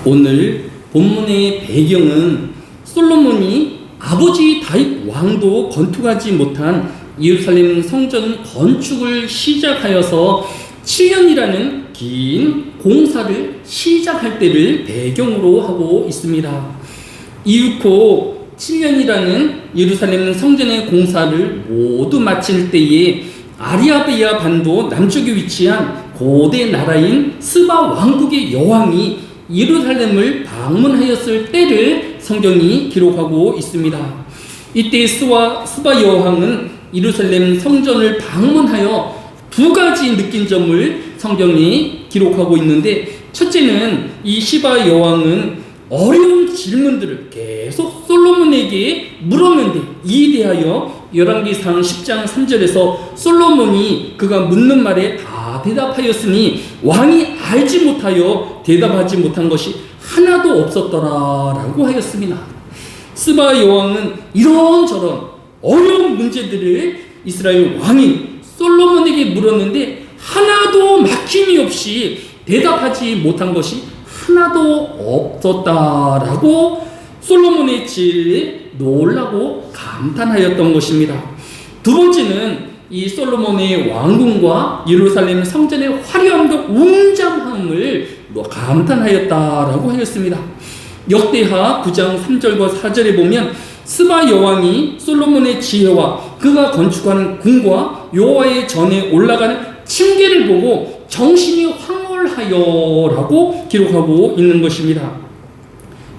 오늘 본문의 배경은 솔로몬이 아버지 다윗 왕도 건축하지 못한 예루살렘 성전 건축을 시작하여서 7년이라는 긴 공사를 시작할 때를 배경으로 하고 있습니다. 이윽고 7년이라는 예루살렘 성전의 공사를 모두 마칠 때에 아라비아 반도 남쪽에 위치한 고대 나라인 스바 왕국의 여왕이 예루살렘을 방문하였을 때를 성경이 기록하고 있습니다. 이때 스바 여왕은 예루살렘 성전을 방문하여 두 가지 느낀 점을 성경이 기록하고 있는데, 첫째는 이 시바 여왕은 어려운 질문들을 계속 솔로몬에게 물었는데, 이에 대하여 열왕기상 10장 3절에서 솔로몬이 그가 묻는 말에 다 대답하였으니 왕이 알지 못하여 대답하지 못한 것이 하나도 없었더라라고 하였습니다. 스바 여왕은 이런저런 어려운 문제들을 이스라엘 왕이 솔로몬에게 물었는데 하나도 막힘이 없이 대답하지 못한 것이 하나도 없었다라고 솔로몬의 지혜에 놀라고 감탄하였던 것입니다. 두 번째는 이 솔로몬의 왕궁과 예루살렘 성전의 화려함과 웅장함을 감탄하였다라고 하였습니다. 역대하 9장 3절과 4절에 보면 스바 여왕이 솔로몬의 지혜와 그가 건축하는 궁과 여호와의 전에 올라가는 층계를 보고 정신이 황홀하여라고 기록하고 있는 것입니다.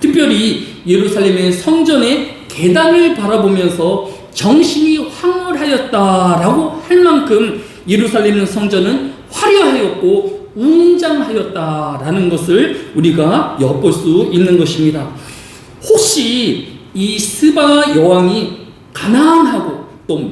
특별히 예루살렘의 성전의 계단을 바라보면서 정신이 황홀하였다라고 할 만큼 예루살렘 성전은 화려하였고 웅장하였다라는 것을 우리가 엿볼 수 있는 것입니다. 혹시 이 스바 여왕이 가난하고 또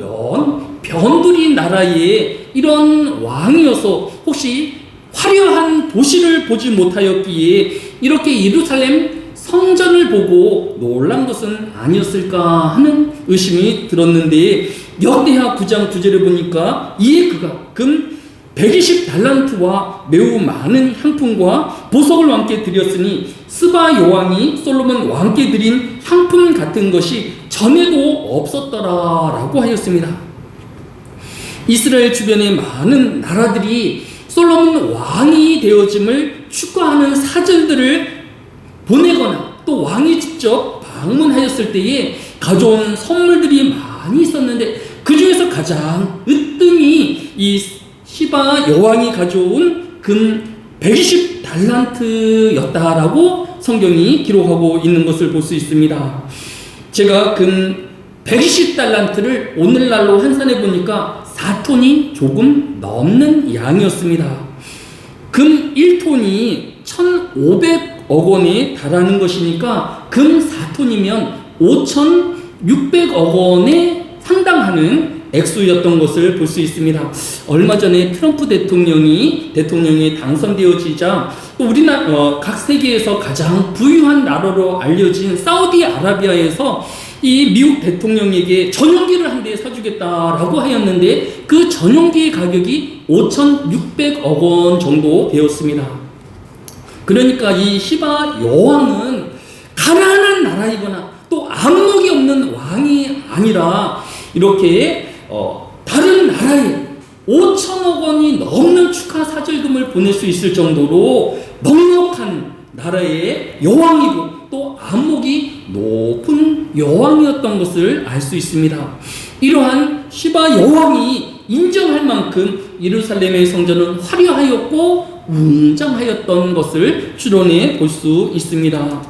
변두리 나라의 이런 왕이어서 혹시 화려한 도시를 보지 못하였기에 이렇게 예루살렘 성전을 보고 놀란 것은 아니었을까 하는 의심이 들었는데, 역대하 9장 9절에 보니까 이에 그가 금 120달란트와 매우 많은 향품과 보석을 왕께 드렸으니 스바 여왕이 솔로몬 왕께 드린 향품 같은 것이 전에도 없었더라라고 하였습니다. 이스라엘 주변의 많은 나라들이 솔로몬 왕이 되어짐을 축하하는 사절들을 보내거나 또 왕이 직접 방문하였을 때에 가져온 선물들이 많이 있었는데, 그 중에서 가장 으뜸이 이 시바 여왕이 가져온 금 120달란트였다라고 성경이 기록하고 있는 것을 볼 수 있습니다. 제가 금 120달란트를 오늘날로 환산해 보니까 4톤이 조금 넘는 양이었습니다. 금 1톤이 1,500억 원에 달하는 것이니까 금 4톤이면 5,600억 원에 상당하는 액수였던 것을 볼 수 있습니다. 얼마 전에 트럼프 대통령이 당선되어지자 또 우리나라 각 세계에서 가장 부유한 나라로 알려진 사우디아라비아에서 이 미국 대통령에게 전용기를 한 대 사주겠다라고 하였는데, 그 전용기의 가격이 5,600억 원 정도 되었습니다. 그러니까 이 시바 여왕은 가난한 나라이거나 또 안목이 없는 왕이 아니라 이렇게 다른 나라에 5천억 원이 넘는 축하 사절금을 보낼 수 있을 정도로 넉넉한 나라의 여왕이고 또 안목이 높은 여왕이었던 것을 알 수 있습니다. 이러한 시바 여왕이 인정할 만큼 예루살렘의 성전은 화려하였고 웅장하였던 것을 추론해 볼 수 있습니다.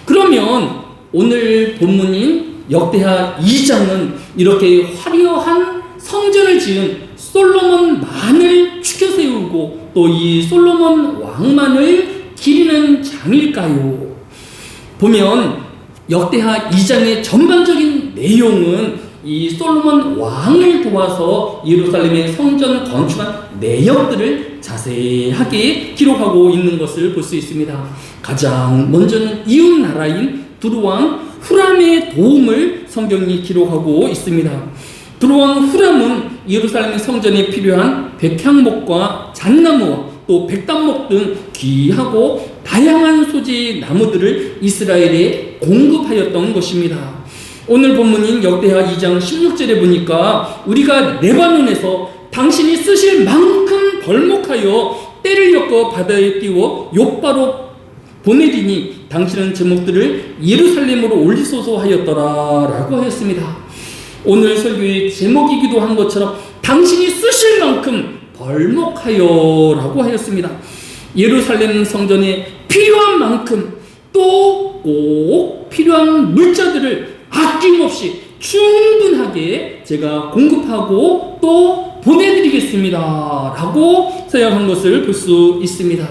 그러면 오늘 본문인 역대하 2장은 이렇게 화려한 성전을 지은 솔로몬만을 추켜 세우고 또 이 솔로몬 왕만을 기리는 장일까요? 보면 역대하 2장의 전반적인 내용은 이 솔로몬 왕을 도와서 예루살렘의 성전 건축한 내역들을 자세하게 기록하고 있는 것을 볼 수 있습니다. 가장 먼저는 이웃 나라인 두루왕 후람의 도움을 성경이 기록하고 있습니다. 두루왕 후람은 예루살렘 성전에 필요한 백향목과 잣나무와 또 백단목 등 귀하고 다양한 소재의 나무들을 이스라엘에 공급하였던 것입니다. 오늘 본문인 역대하 2장 16절에 보니까 우리가 레바논에서 당신이 쓰실 만큼 벌목하여 때를 엮어 바다에 띄워 욥바로 보내리니 당신은 제목들을 예루살렘으로 올리소서 하였더라라고 하였습니다. 오늘 설교의 제목이기도 한 것처럼 당신이 쓰실 만큼 벌목하여라고 하였습니다. 예루살렘 성전에 필요한 만큼 또 꼭 필요한 물자들을 아낌없이 충분하게 제가 공급하고 또 보내드리겠습니다 라고 서약한 것을 볼 수 있습니다.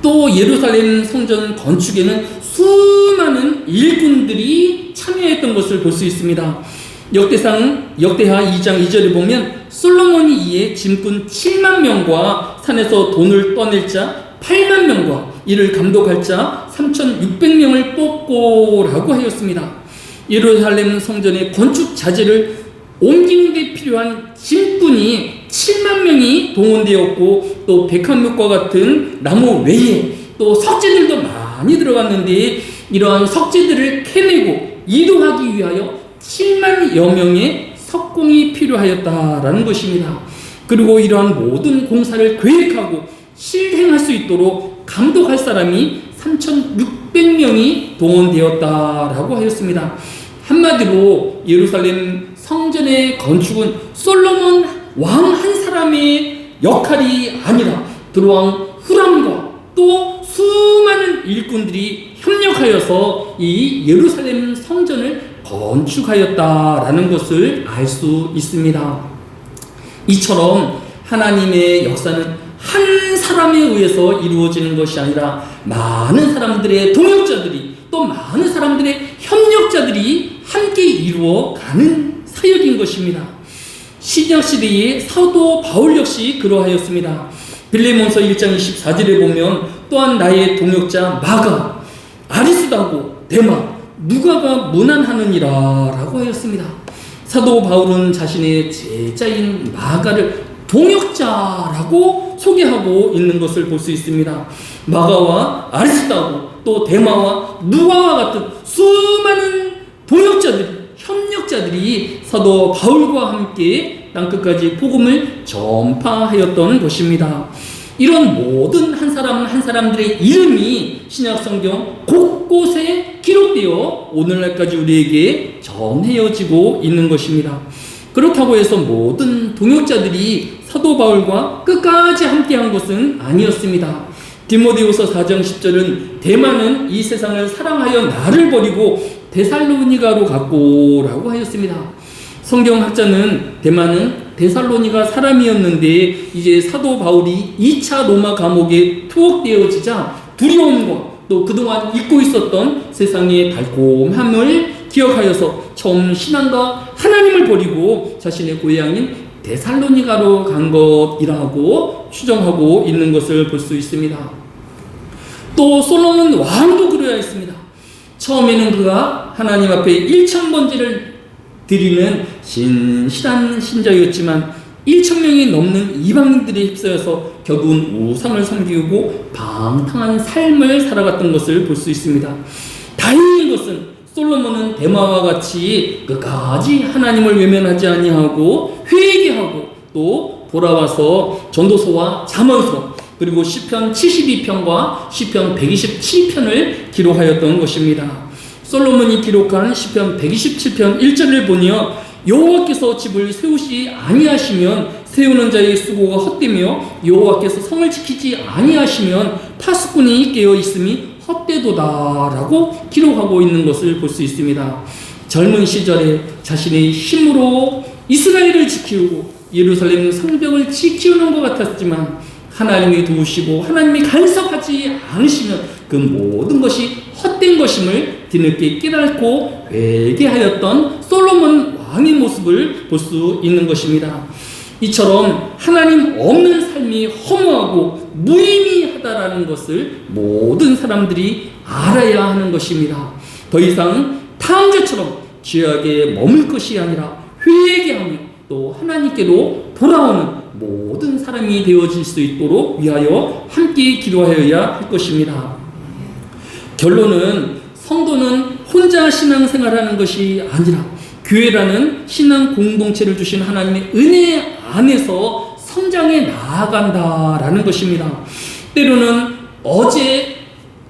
또 예루살렘 성전 건축에는 수많은 일꾼들이 참여했던 것을 볼 수 있습니다. 역대하 2장 2절에 보면 솔로몬이 이에 짐꾼 7만 명과 산에서 돈을 떠낼 자 8만 명과 이를 감독할 자 3,600명을 뽑고 라고 하였습니다. 예루살렘 성전의 건축 자재를 옮기는 데 필요한 짐꾼이 7만 명이 동원되었고 또 백합목과 같은 나무 외에 또 석재들도 많이 들어갔는데 이러한 석재들을 캐내고 이동하기 위하여 7만여 명의 석공이 필요하였다라는 것입니다. 그리고 이러한 모든 공사를 계획하고 실행할 수 있도록 감독할 사람이 3,600명이 동원되었다라고 하였습니다. 한마디로 예루살렘 성전의 건축은 솔로몬 왕 한 사람의 역할이 아니라 두루왕 후람과 또 수많은 일꾼들이 협력하여서 이 예루살렘 성전을 건축하였다라는 것을 알 수 있습니다. 이처럼 하나님의 역사는 한 사람에 의해서 이루어지는 것이 아니라 많은 사람들의 동역자들이 또 많은 사람들의 협력자들이 함께 이루어가는 사역인 것입니다. 신약시대의 사도 바울 역시 그러하였습니다. 빌레몬서 1장 24절에 보면 또한 나의 동역자 마가, 아리스다고, 데마, 누가가 문안하느니라 라고 하였습니다. 사도 바울은 자신의 제자인 마가를 동역자라고 소개하고 있는 것을 볼 수 있습니다. 마가와 아리스다고 또 데마와 누가와 같은 수많은 동역자들, 협력자들이 사도 바울과 함께 땅끝까지 복음을 전파하였던 것입니다. 이런 모든 한 사람 한 사람들의 이름이 신약성경 곳곳에 기록되어 오늘날까지 우리에게 전해지고 있는 것입니다. 그렇다고 해서 모든 동역자들이 사도 바울과 끝까지 함께한 것은 아니었습니다. 디모데후서 4장 10절은 데마는 이 세상을 사랑하여 나를 버리고 데살로니가로 갔고 라고 하였습니다. 성경학자는 데마는 데살로니가 사람이었는데 이제 사도 바울이 2차 로마 감옥에 투옥되어지자 두려움과 또 그동안 잊고 있었던 세상의 달콤함을 기억하여서 처음 신앙과 하나님을 버리고 자신의 고향인 데살로니가로 간 것이라고 추정하고 있는 것을 볼 수 있습니다. 또 솔로몬 왕도 그러야 했습니다. 처음에는 그가 하나님 앞에 1,000번제를 드리는 신실한 신자였지만 1,000명이 넘는 이방인들에 휩싸여서 결국은 우상을 섬기고 방탕한 삶을 살아갔던 것을 볼 수 있습니다. 다행인 것은 솔로몬은 데마와 같이 끝까지 하나님을 외면하지 아니하고 회개하고 또 돌아와서 전도서와 잠언서 그리고 시편 72편과 시편 127편을 기록하였던 것입니다. 솔로몬이 기록한 시편 127편 1절을 보니요, 여호와께서 집을 세우시 아니하시면 세우는 자의 수고가 헛되며 여호와께서 성을 지키지 아니하시면 파수꾼이 깨어 있음이 헛되도다라고 기록하고 있는 것을 볼 수 있습니다. 젊은 시절에 자신의 힘으로 이스라엘을 지키고 예루살렘 성벽을 지키는 것 같았지만 하나님이 도우시고 하나님이 간섭하지 않으시면 그 모든 것이 헛된 것임을 뒤늦게 깨닫고 회개하였던 솔로몬 왕의 모습을 볼 수 있는 것입니다. 이처럼 하나님 없는 삶이 허무하고 무의미하다라는 것을 모든 사람들이 알아야 하는 것입니다. 더 이상 탕자처럼 죄악에 머물 것이 아니라 회개하며 또 하나님께로 돌아오는 모든 사람이 되어질 수 있도록 위하여 함께 기도하여야 할 것입니다. 결론은 성도는 혼자 신앙생활하는 것이 아니라 교회라는 신앙 공동체를 주신 하나님의 은혜 안에서 성장해 나아간다라는 것입니다. 때로는 어제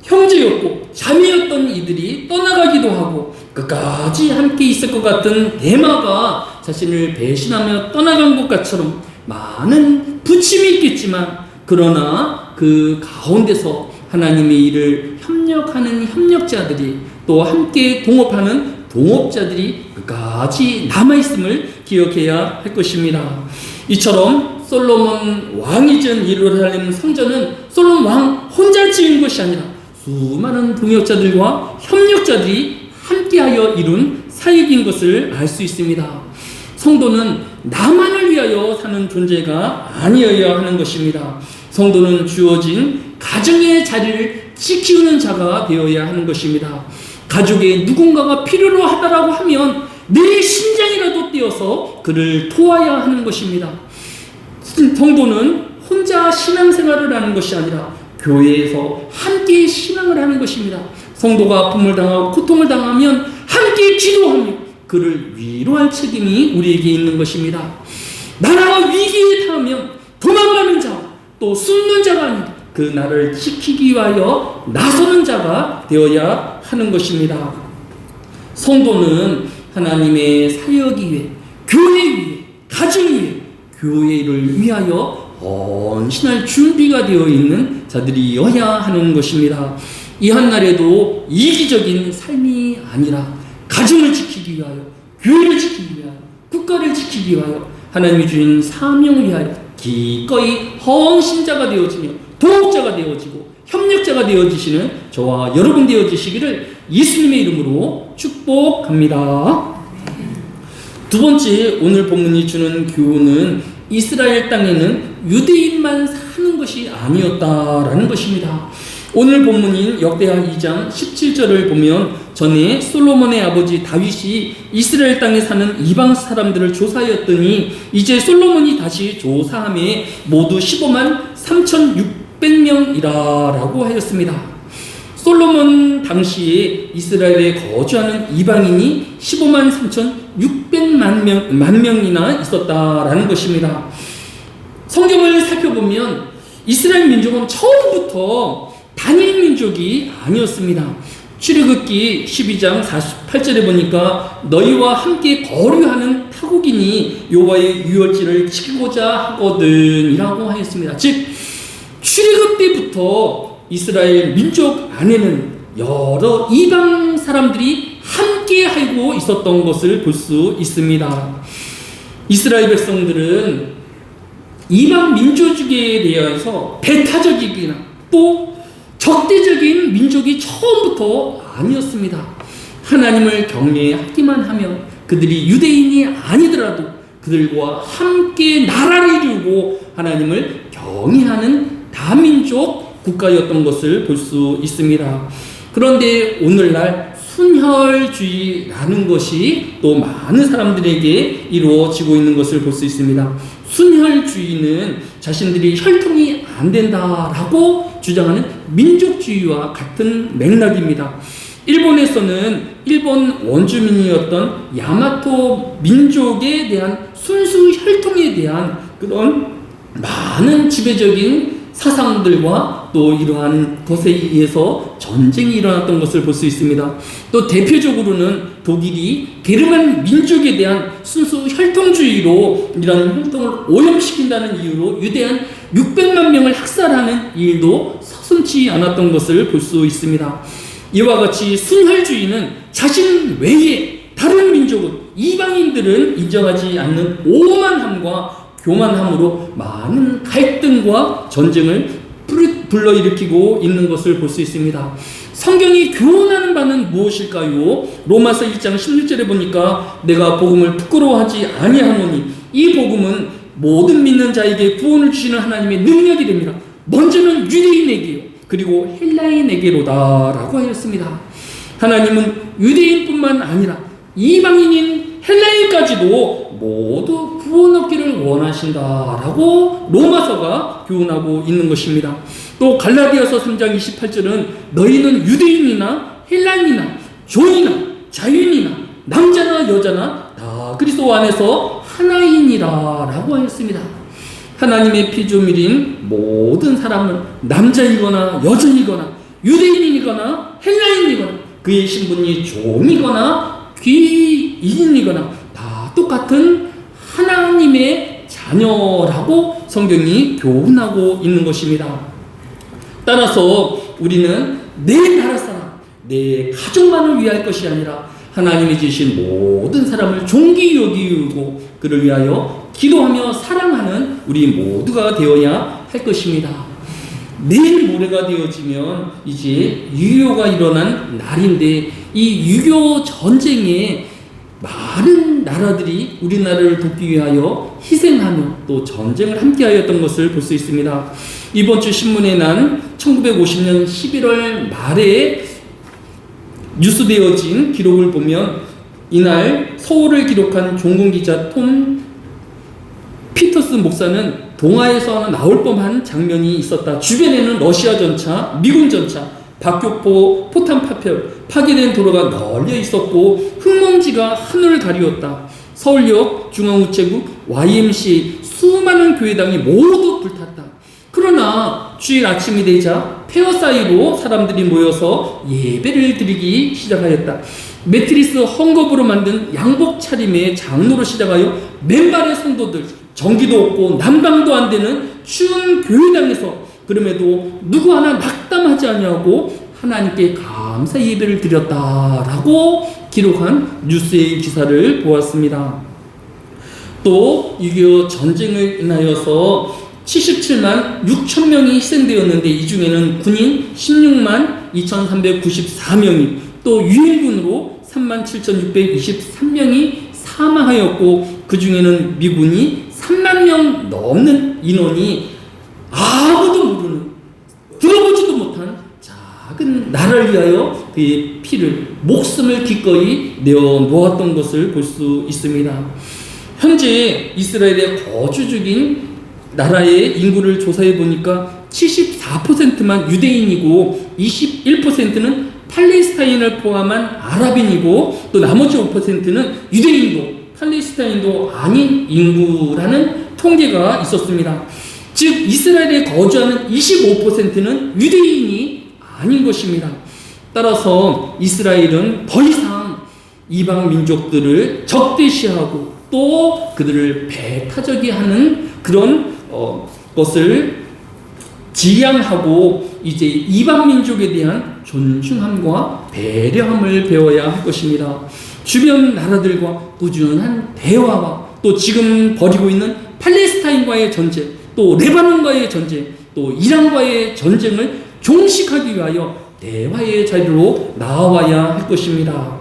형제였고 자매였던 이들이 떠나가기도 하고 끝까지 함께 있을 것 같은 데마가 자신을 배신하며 떠나간 것처럼 많은 부침이 있겠지만 그러나 그 가운데서 하나님의 일을 협력하는 협력자들이 또 함께 동업하는 동업자들이 끝까지 남아있음을 기억해야 할 것입니다. 이처럼 솔로몬 왕이 지은 예루살렘 성전은 솔로몬 왕 혼자 지은 것이 아니라 수많은 동역자들과 협력자들이 함께하여 이룬 사역인 것을 알 수 있습니다. 성도는 나만을 위하여 사는 존재가 아니어야 하는 것입니다. 성도는 주어진 가정의 자리를 지키는 자가 되어야 하는 것입니다. 가족에 누군가가 필요로 하다라고 하면 내 심장이라도 떼어서 그를 도와야 하는 것입니다. 성도는 혼자 신앙생활을 하는 것이 아니라 교회에서 함께 신앙을 하는 것입니다. 성도가 아픔을 당하고 고통을 당하면 함께 기도하며 그를 위로할 책임이 우리에게 있는 것입니다. 나라가 위기에 닿으면 도망가는 자, 또 숨는 자가 아니라 그 나라를 지키기 위하여 나서는 자가 되어야 하는 것입니다. 성도는 하나님의 사역 위에, 교회 위에, 가정 위에, 교회를 위하여 헌신할 준비가 되어 있는 자들이어야 하는 것입니다. 이 한날에도 이기적인 삶이 아니라 가정을 지키기 위하여, 교회를 지키기 위하여, 국가를 지키기 위하여, 하나님이 주신 사명을 위하여 기꺼이 헌신자가 되어지며 도움자가 되어지고 협력자가 되어지시는 저와 여러분 되어지시기를 예수님의 이름으로 축복합니다. 두 번째, 오늘 본문이 주는 교훈은 이스라엘 땅에는 유대인만 사는 것이 아니었다라는 것입니다. 오늘 본문인 역대하 2장 17절을 보면 전에 솔로몬의 아버지 다윗이 이스라엘 땅에 사는 이방 사람들을 조사하였더니 이제 솔로몬이 다시 조사함에 모두 15만 3,600명이라고 하였습니다. 솔로몬 당시에 이스라엘에 거주하는 이방인이 15만 3,600만 명이나 있었다라는 것입니다. 성경을 살펴보면 이스라엘 민족은 처음부터 단일 민족이 아니었습니다. 출애굽기 12장 48절에 보니까 너희와 함께 거류하는 타국인이 여호와의 유월절을 지키고자 하거든이라고 하였습니다. 즉 출애굽 때부터 이스라엘 민족 안에는 여러 이방 사람들이 함께 하고 있었던 것을 볼 수 있습니다. 이스라엘 백성들은 이방 민족에 대해서 배타적이거나 또 적대적인 민족이 처음부터 아니었습니다. 하나님을 경외하기만 하면 그들이 유대인이 아니더라도 그들과 함께 나라를 이루고 하나님을 경외하는 다민족 국가였던 것을 볼 수 있습니다. 그런데 오늘날 순혈주의라는 것이 또 많은 사람들에게 이루어지고 있는 것을 볼 수 있습니다. 순혈주의는 자신들이 혈통이 안 된다라고 주장하는 민족주의와 같은 맥락입니다. 일본에서는 일본 원주민이었던 야마토 민족에 대한 순수 혈통에 대한 그런 많은 지배적인 사상들과 또 이러한 것에 의해서 전쟁이 일어났던 것을 볼 수 있습니다. 또 대표적으로는 독일이 게르만 민족에 대한 순수 혈통주의로 이런 혈통을 오염시킨다는 이유로 유대한 600만 명을 학살하는 일도 서슴지 않았던 것을 볼 수 있습니다. 이와 같이 순혈주의는 자신 외에 다른 민족은 이방인들은 인정하지 않는 오만함과 교만함으로 많은 갈등과 전쟁을 불러일으키고 있는 것을 볼 수 있습니다. 성경이 교훈하는 바는 무엇일까요? 로마서 1장 16절에 보니까 내가 복음을 부끄러워하지 아니하노니 이 복음은 모든 믿는 자에게 구원을 주시는 하나님의 능력이 됩니다. 먼저는 유대인에게요 그리고 헬라인에게로다 라고 하였습니다. 하나님은 유대인뿐만 아니라 이방인인 헬라인까지도 모두 구원 얻기를 원하신다라고 로마서가 교훈하고 있는 것입니다. 또 갈라디아서 3장 28절은 너희는 유대인이나 헬라인이나 종이나 자유인이나 남자나 여자나 다 그리스도 안에서 하나이니라라고 하였습니다. 하나님의 피조물인 모든 사람은 남자이거나 여자이거나 유대인이거나 헬라인이거나 그의 신분이 종이거나 귀인이거나 다 똑같은 하나님의 자녀라고 성경이 교훈하고 있는 것입니다. 따라서 우리는 내 나라 사람, 내 가족만을 위할 것이 아니라 하나님이 지으신 모든 사람을 존귀 여기고 그를 위하여 기도하며 사랑하는 우리 모두가 되어야 할 것입니다. 내일 모레가 되어지면 이제 유교가 일어난 날인데 이 유교 전쟁에 많은 나라들이 우리나라를 돕기 위하여 희생하며 또 전쟁을 함께하였던 것을 볼 수 있습니다. 이번 주 신문에 난 1950년 11월 말에 뉴스되어진 기록을 보면 이날 서울을 기록한 종군기자 톰 피터스 목사는 동화에서 나올 법한 장면이 있었다. 주변에는 러시아 전차, 미군 전차, 박격포, 포탄 파괴된 도로가 널려 있었고 흙먼지가 하늘을 가리웠다. 서울역, 중앙우체국, YMCA 수많은 교회당이 모두 불탔다. 그러나 주일 아침이 되자 폐허 사이로 사람들이 모여서 예배를 드리기 시작하였다. 매트리스 헝겊으로 만든 양복 차림의 장로로 시작하여 맨발의 성도들, 전기도 없고 난방도 안 되는 추운 교회당에서 그럼에도 누구 하나 낙담하지 아니하고 하나님께 감사 예배를 드렸다라고 기록한 뉴스의 기사를 보았습니다. 또 6.25 전쟁을 인하여서 77만 6천 명이 희생되었는데 이 중에는 군인 16만 2,394명이 또 유엔군으로 3만 7,623명이 사망하였고 그 중에는 미군이 3만 명 넘는 인원이 아무도 모르는 들어보지도 못한 작은 나라를 위하여 그의 피를 목숨을 기꺼이 내어 놓았던 것을 볼 수 있습니다. 현재 이스라엘의 거주 중인 나라의 인구를 조사해 보니까 74%만 유대인이고 21%는 팔레스타인을 포함한 아랍인이고 또 나머지 5%는 유대인도 팔레스타인도 아닌 인구라는 통계가 있었습니다. 즉 이스라엘에 거주하는 25%는 유대인이 아닌 것입니다. 따라서 이스라엘은 더 이상 이방 민족들을 적대시하고 또 그들을 배타적이 하는 그런 것을 지양하고 이제 이방 민족에 대한 존중함과 배려함을 배워야 할 것입니다. 주변 나라들과 꾸준한 대화와 또 지금 벌이고 있는 팔레스타인과의 전쟁, 또 레바논과의 전쟁, 또 이란과의 전쟁을 종식하기 위하여 대화의 자리로 나와야 할 것입니다.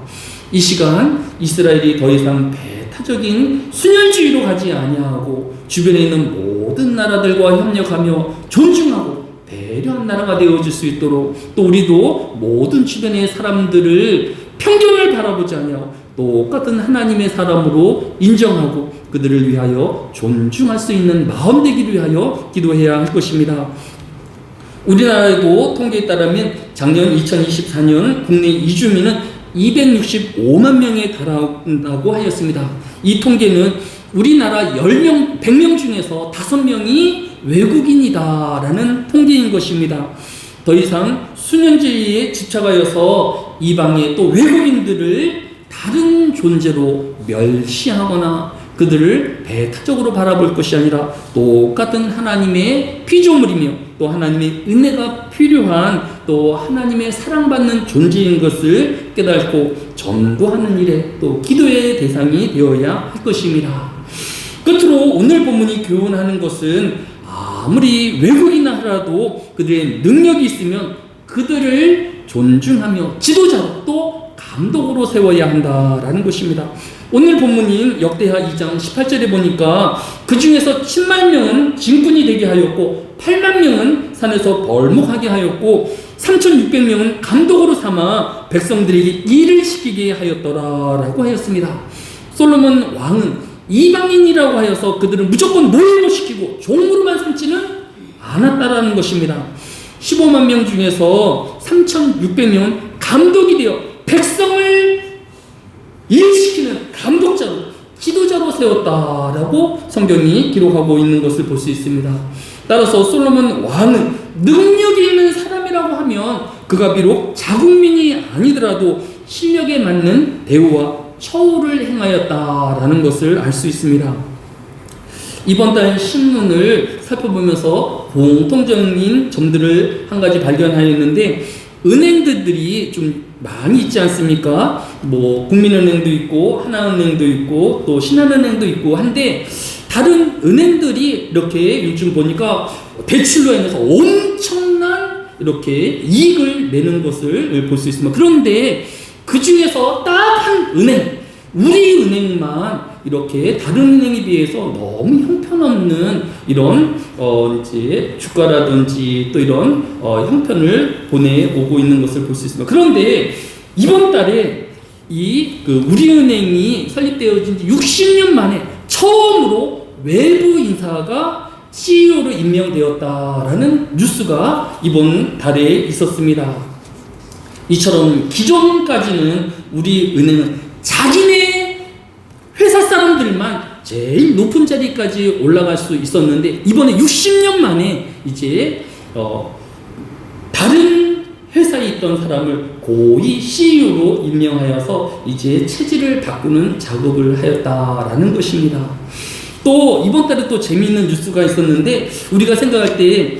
이 시간 이스라엘이 더 이상 배타적인 순혈주의로 가지 아니하고 주변에 있는 모든 나라들과 협력하며 존중하고 배려한 나라가 되어질 수 있도록 또 우리도 모든 주변의 사람들을 편견을 바라보지 아니하고 똑같은 하나님의 사람으로 인정하고 그들을 위하여 존중할 수 있는 마음 되기를 위하여 기도해야 할 것입니다. 우리나라에도 통계에 따르면 작년 2024년 국내 이주민은 265만 명에 달한다고 하였습니다. 이 통계는 우리나라 10명, 100명 중에서 5명이 외국인이다라는 통계인 것입니다. 더 이상 수년주의에 집착하여서 이방의 또 외국인들을 다른 존재로 멸시하거나 그들을 배타적으로 바라볼 것이 아니라 똑같은 하나님의 피조물이며 또 하나님의 은혜가 필요한 또 하나님의 사랑받는 존재인 것을 깨닫고 전도하는 일에 또 기도의 대상이 되어야 할 것입니다. 끝으로 오늘 본문이 교훈하는 것은 아무리 외국이나 하더라도 그들의 능력이 있으면 그들을 존중하며 지도자로 또 감독으로 세워야 한다라는 것입니다. 오늘 본문인 역대하 2장 18절에 보니까 그 중에서 7만 명은 진군이 되게 하였고 8만 명은 산에서 벌목하게 하였고 3,600명은 감독으로 삼아 백성들에게 일을 시키게 하였더라라고 하였습니다. 솔로몬 왕은 이방인이라고 하여서 그들을 무조건 노예로 시키고 종으로만 삼지는 않았다라는 것입니다. 15만 명 중에서 3,600명은 감독이 되어 백성을 일시키는 감독자로 지도자로 세웠다라고 성경이 기록하고 있는 것을 볼 수 있습니다. 따라서 솔로몬 왕은 능력이 있는 사람이라고 하면 그가 비록 자국민이 아니더라도 실력에 맞는 대우와 처우를 행하였다라는 것을 알 수 있습니다. 이번 달 신문을 살펴보면서 공통적인 점들을 한 가지 발견하였는데 은행들이 좀 많이 있지 않습니까? 뭐 국민은행도 있고 하나은행도 있고 또 신한은행도 있고 한데 다른 은행들이 이렇게 요즘 보니까 대출로 인해서 엄청난 이렇게 이익을 내는 것을 볼 수 있습니다. 그런데 그 중에서 딱 한 은행, 우리 은행만 이렇게 다른 은행에 비해서 너무 형편없는 이런 이제 주가라든지 또 이런 형편을 보내오고 있는 것을 볼 수 있습니다. 그런데 이번 달에 우리 은행이 설립되어진 지 60년 만에 처음으로 외부 인사가 CEO로 임명되었다라는 뉴스가 이번 달에 있었습니다. 이처럼 기존까지는 우리 은행은 자기네 회사 사람들만 제일 높은 자리까지 올라갈 수 있었는데 이번에 60년 만에 이제 다른 회사에 있던 사람을 고위 CEO로 임명하여서 이제 체질을 바꾸는 작업을 하였다라는 것입니다. 또 이번 달에 또 재미있는 뉴스가 있었는데 우리가 생각할 때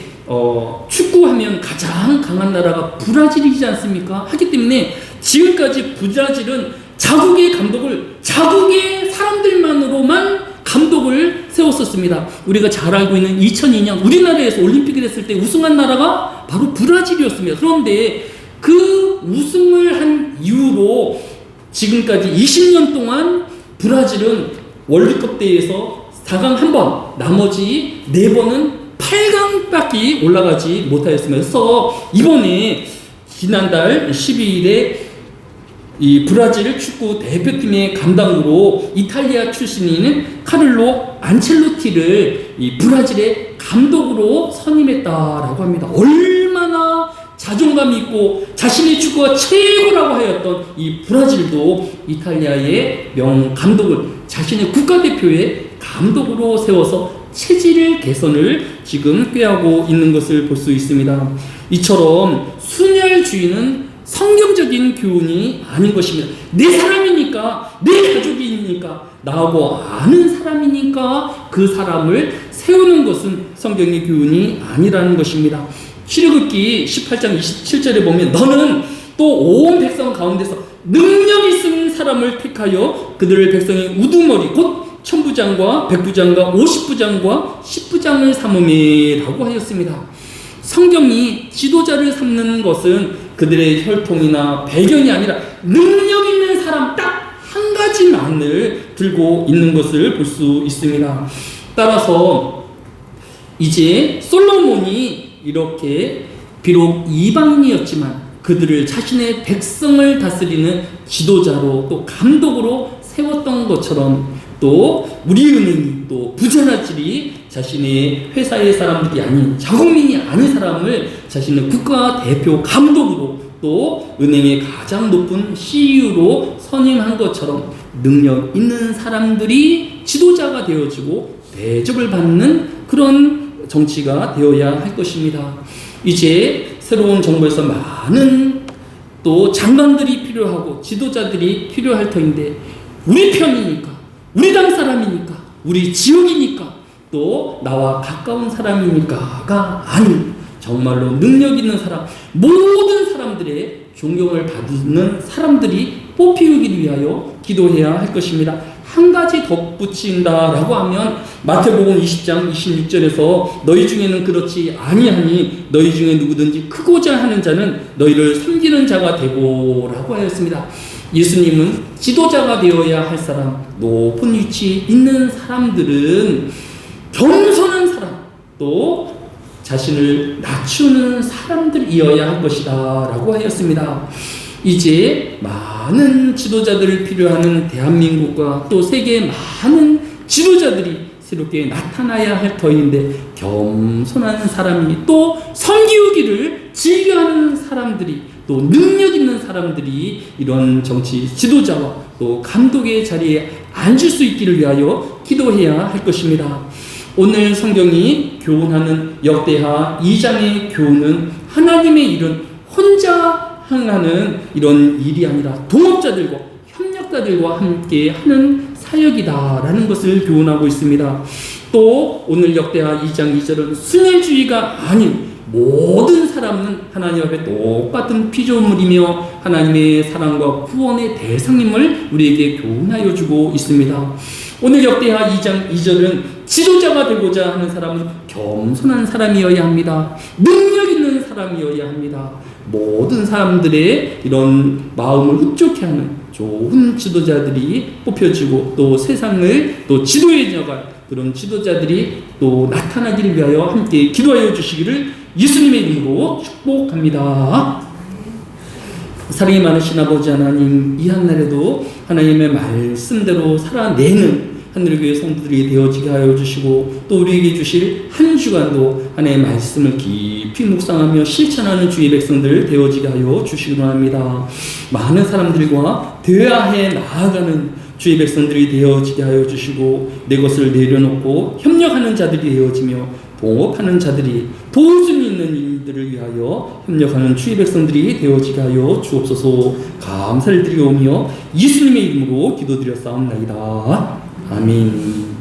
축구하면 가장 강한 나라가 브라질이지 않습니까? 하기 때문에 지금까지 브라질은 자국의 감독을 자국의 사람들만으로만 감독을 세웠었습니다. 우리가 잘 알고 있는 2002년 우리나라에서 올림픽이 됐을 때 우승한 나라가 바로 브라질이었습니다. 그런데 그 우승을 한 이후로 지금까지 20년 동안 브라질은 월드컵 대회에서 4강 1번, 나머지 4번은 8강밖에 올라가지 못하였습니다. 그래서 이번에 지난달 12일에 이 브라질 축구 대표팀의 감독으로 이탈리아 출신인 카를로 안첼로티를 이 브라질의 감독으로 선임했다라고 합니다. 얼마나 자존감이 있고 자신의 축구가 최고라고 하였던 이 브라질도 이탈리아의 명 감독을 자신의 국가대표의 감독으로 세워서 체질 개선을 지금 꾀하고 있는 것을 볼 수 있습니다. 이처럼 순혈주의는 성경적인 교훈이 아닌 것입니다. 내 사람이니까, 내 가족이니까, 나하고 아는 사람이니까 그 사람을 세우는 것은 성경의 교훈이 아니라는 것입니다. 출애굽기 18장 27절에 보면 너는 또 온 백성 가운데서 능력 있는 사람을 택하여 그들을 백성의 우두머리 곧 천부장과 백부장과 50부장과 10부장을 삼으매 라고 하였습니다. 성경이 지도자를 삼는 것은 그들의 혈통이나 배경이 아니라 능력 있는 사람 딱 한 가지만을 들고 있는 것을 볼 수 있습니다. 따라서 이제 솔로몬이 이렇게 비록 이방인이었지만 그들을 자신의 백성을 다스리는 지도자로 또 감독으로 세웠던 것처럼 또 우리 은행이 또 부자나들이 자신의 회사의 사람들이 아닌 자국민이 아닌 사람을 자신의 국가 대표 감독으로 또 은행의 가장 높은 CEO로 선임한 것처럼 능력 있는 사람들이 지도자가 되어지고 대접을 받는 그런 정치가 되어야 할 것입니다. 이제 새로운 정부에서 많은 또 장관들이 필요하고 지도자들이 필요할 터인데 우리 편이니까 우리 당 사람이니까 우리 지역이니까 또 나와 가까운 사람이니까가 아닌 정말로 능력 있는 사람 모든 사람들의 존경을 받는 사람들이 뽑히기 위하여 기도해야 할 것입니다. 한 가지 덧붙인다라고 하면 마태복음 20장 26절에서 너희 중에는 그렇지 아니하니 너희 중에 누구든지 크고자 하는 자는 너희를 섬기는 자가 되고라고 하였습니다. 예수님은 지도자가 되어야 할 사람, 높은 위치에 있는 사람들은 겸손한 사람, 또 자신을 낮추는 사람들이어야 할 것이다 라고 하였습니다. 이제 많은 지도자들을 필요하는 대한민국과 또 세계의 많은 지도자들이 새롭게 나타나야 할 터인데 겸손한 사람이 또 섬기우기를 즐겨하는 사람들이 또 능력 있는 사람들이 이런 정치 지도자와 또 감독의 자리에 앉을 수 있기를 위하여 기도해야 할 것입니다. 오늘 성경이 교훈하는 역대하 2장의 교훈은 하나님의 일은 혼자 행하는 이런 일이 아니라 동업자들과 협력자들과 함께 하는 사역이다라는 것을 교훈하고 있습니다. 또 오늘 역대하 2장 2절은 순혈주의가 아닌 모든 사람은 하나님 앞에 똑같은 피조물이며 하나님의 사랑과 구원의 대상임을 우리에게 교훈하여 주고 있습니다. 오늘 역대하 2장 2절은 지도자가 되고자 하는 사람은 겸손한 사람이어야 합니다. 능력 있는 사람이어야 합니다. 모든 사람들의 이런 마음을 흡족해 하는 좋은 지도자들이 뽑혀지고 또 세상을 또 지도해 나갈 그런 지도자들이 또 나타나기를 위하여 함께 기도하여 주시기를 예수님의 이름으로 축복합니다. 사랑이 많으신 아버지 하나님, 이 한날에도 하나님의 말씀대로 살아내는 하늘교회 성도들이 되어지게 하여 주시고 또 우리에게 주실 한 주간도 하나님의 말씀을 깊이 묵상하며 실천하는 주의 백성들 되어지게 하여 주시기 바랍니다. 많은 사람들과 대화해 나아가는 주의 백성들이 되어지게 하여 주시고 내 것을 내려놓고 협력하는 자들이 되어지며 동업하는 자들이 도울 수 있는 일들을 위하여 협력하는 주의 백성들이 되어지게 하여 주옵소서. 감사를 드리오며 예수님의 이름으로 기도드렸사옵나이다. 아멘.